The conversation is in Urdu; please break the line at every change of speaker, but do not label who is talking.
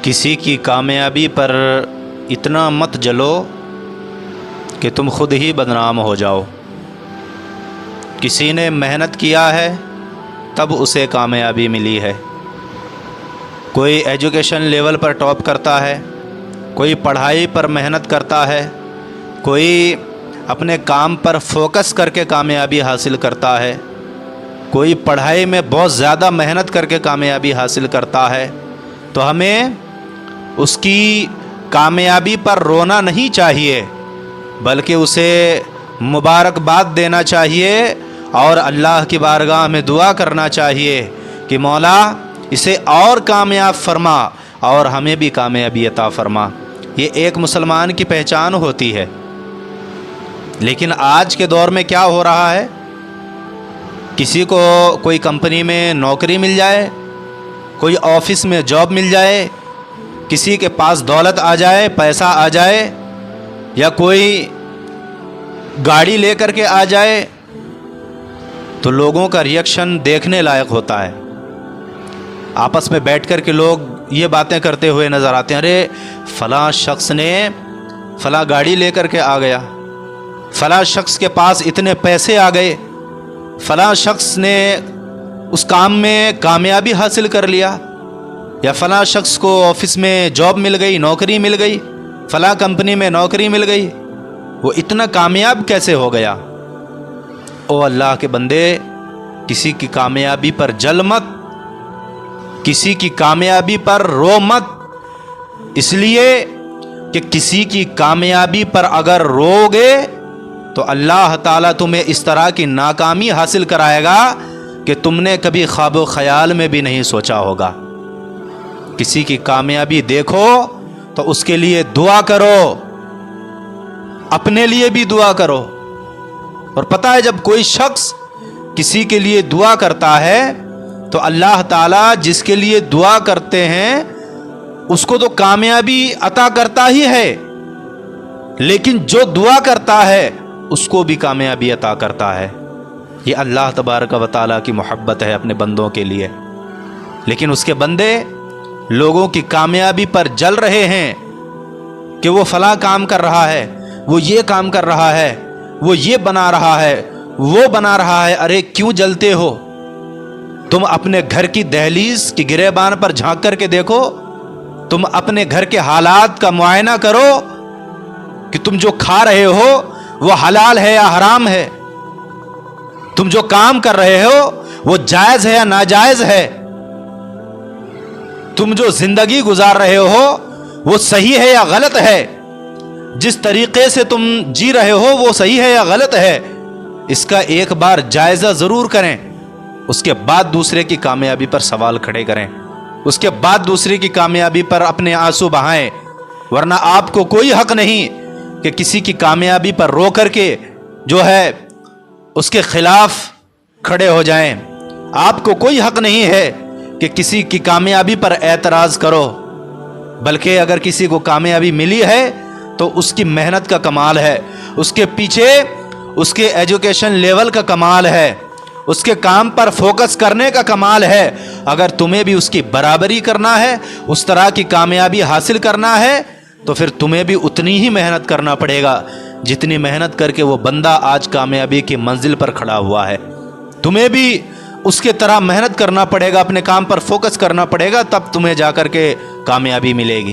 کسی کی کامیابی پر اتنا مت جلو کہ تم خود ہی بدنام ہو جاؤ۔ کسی نے محنت کیا ہے تب اسے کامیابی ملی ہے۔ کوئی ایجوکیشن لیول پر ٹاپ کرتا ہے، کوئی پڑھائی پر محنت کرتا ہے، کوئی اپنے کام پر فوکس کر کے کامیابی حاصل کرتا ہے، کوئی پڑھائی میں بہت زیادہ محنت کر کے کامیابی حاصل کرتا ہے، تو ہمیں اس کی کامیابی پر رونا نہیں چاہیے، بلکہ اسے مبارکباد دینا چاہیے اور اللہ کی بارگاہ میں دعا کرنا چاہیے کہ مولا اسے اور کامیاب فرما اور ہمیں بھی کامیابی عطا فرما۔ یہ ایک مسلمان کی پہچان ہوتی ہے۔ لیکن آج کے دور میں کیا ہو رہا ہے؟ کسی کو کوئی کمپنی میں نوکری مل جائے، کوئی آفس میں جاب مل جائے، کسی کے پاس دولت آ جائے، پیسہ آ جائے، یا کوئی گاڑی لے کر کے آ جائے، تو لوگوں کا ریئیکشن دیکھنے لائق ہوتا ہے۔ آپس میں بیٹھ کر کے لوگ یہ باتیں کرتے ہوئے نظر آتے ہیں، ارے فلاں شخص نے فلاں گاڑی لے کر کے آ گیا، فلاں شخص کے پاس اتنے پیسے آ گئے، فلاں شخص نے اس کام میں کامیابی حاصل کر لیا، یا فلاں شخص کو آفس میں جاب مل گئی، نوکری مل گئی، فلاں کمپنی میں نوکری مل گئی، وہ اتنا کامیاب کیسے ہو گیا؟ او اللہ کے بندے، کسی کی کامیابی پر جل مت، کسی کی کامیابی پر رو مت، اس لیے کہ کسی کی کامیابی پر اگر رو گے تو اللہ تعالیٰ تمہیں اس طرح کی ناکامی حاصل کرائے گا کہ تم نے کبھی خواب و خیال میں بھی نہیں سوچا ہوگا۔ کسی کی کامیابی دیکھو تو اس کے لیے دعا کرو، اپنے لیے بھی دعا کرو۔ اور پتہ ہے جب کوئی شخص کسی کے لیے دعا کرتا ہے تو اللہ تعالیٰ جس کے لیے دعا کرتے ہیں اس کو تو کامیابی عطا کرتا ہی ہے، لیکن جو دعا کرتا ہے اس کو بھی کامیابی عطا کرتا ہے۔ یہ اللہ تبارک و تعالیٰ کی محبت ہے اپنے بندوں کے لیے۔ لیکن اس کے بندے لوگوں کی کامیابی پر جل رہے ہیں کہ وہ فلاں کام کر رہا ہے، وہ یہ کام کر رہا ہے، وہ یہ بنا رہا ہے، وہ بنا رہا ہے۔ ارے کیوں جلتے ہو؟ تم اپنے گھر کی دہلیز کی گریبان پر جھانک کر کے دیکھو، تم اپنے گھر کے حالات کا معائنہ کرو کہ تم جو کھا رہے ہو وہ حلال ہے یا حرام ہے، تم جو کام کر رہے ہو وہ جائز ہے یا ناجائز ہے، تم جو زندگی گزار رہے ہو وہ صحیح ہے یا غلط ہے، جس طریقے سے تم جی رہے ہو وہ صحیح ہے یا غلط ہے، اس کا ایک بار جائزہ ضرور کریں، اس کے بعد دوسرے کی کامیابی پر سوال کھڑے کریں، اس کے بعد دوسرے کی کامیابی پر اپنے آنسو بہائیں، ورنہ آپ کو کوئی حق نہیں کہ کسی کی کامیابی پر رو کر کے جو ہے اس کے خلاف کھڑے ہو جائیں۔ آپ کو کوئی حق نہیں ہے کہ کسی کی کامیابی پر اعتراض کرو، بلکہ اگر کسی کو کامیابی ملی ہے تو اس کی محنت کا کمال ہے، اس کے پیچھے اس کے ایجوکیشن لیول کا کمال ہے، اس کے کام پر فوکس کرنے کا کمال ہے۔ اگر تمہیں بھی اس کی برابری کرنا ہے، اس طرح کی کامیابی حاصل کرنا ہے، تو پھر تمہیں بھی اتنی ہی محنت کرنا پڑے گا جتنی محنت کر کے وہ بندہ آج کامیابی کی منزل پر کھڑا ہوا ہے۔ تمہیں بھی اس کے طرح محنت کرنا پڑے گا، اپنے کام پر فوکس کرنا پڑے گا، تب تمہیں جا کر کے کامیابی ملے گی۔